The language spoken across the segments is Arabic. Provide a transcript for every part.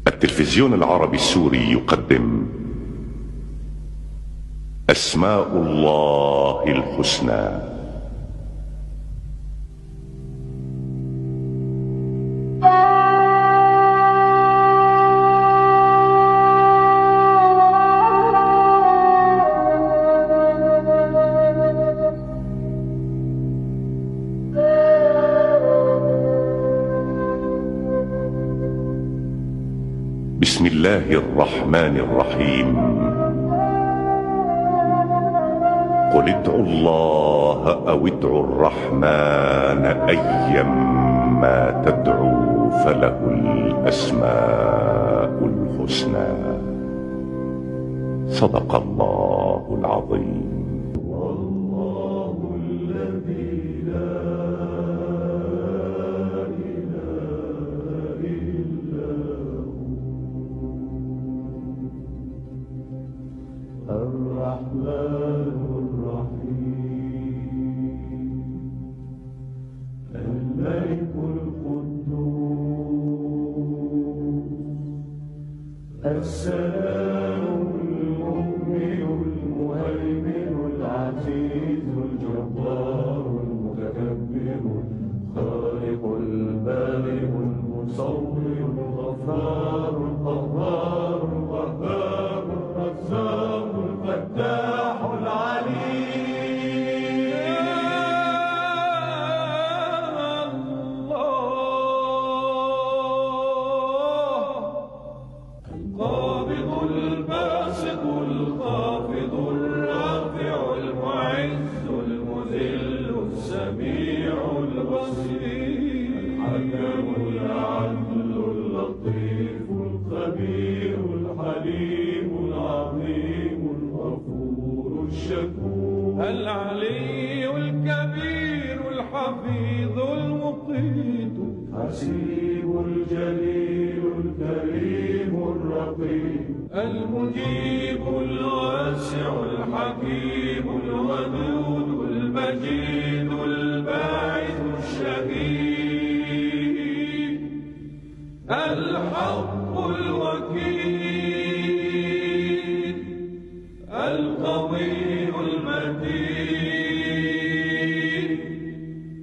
التلفزيون العربي السوري يقدم أسماء الله الحسنى. بسم الله الرحمن الرحيم. قل ادعوا الله أو ادعوا الرحمن أيما تدعوا فله الأسماء الحسنى. صدق الله العظيم. الرحمن الرحيم الملك القدوس السلام المؤمن المهيمن العزيز الجبار المتكبر الخالق البارئ المصور الغفار القهار الوهاب الرزاق الفتاح العليم. القابض الباسط الخافض الرافع المعز المذل السميع البصير الحكم العدل اللطيف الخبير الحليم العظيم الغفور الشكور العلي الكبير الحفيظ المقيت الحسيب الجليل الكريم الرقيب المجيب الواسع الحكيم الودود المجيد الباعث الشهيد الحق الوكيل القوي المتين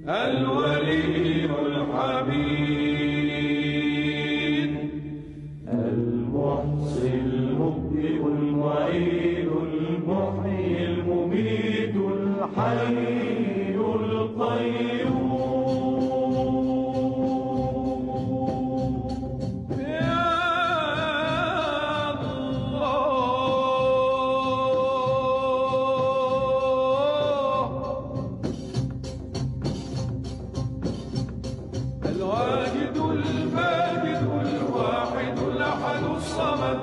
الولي الحميد المحصي المبدئ المعيد المحيي المميت الحي القيوم. الواجد الماجد الواحد الأحد الصمد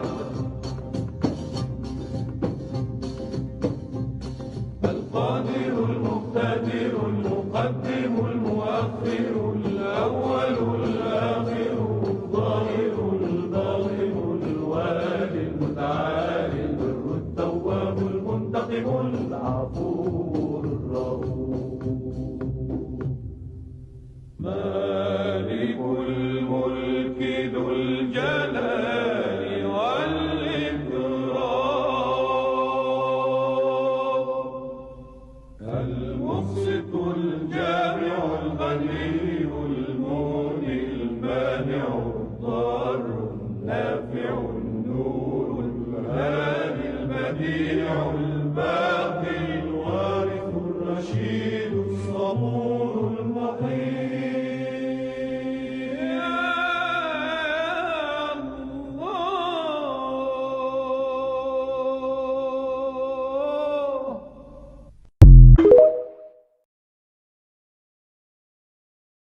القادر المقتدر المقدم المؤخر الأول الآخر الظاهر الباطن الوالي المتعالي البر التواب المنتقم العفو الرؤوف. مالك الملك ذو الجلال والإكرام المقسط الجامع الغني المغني المانع الضار النافع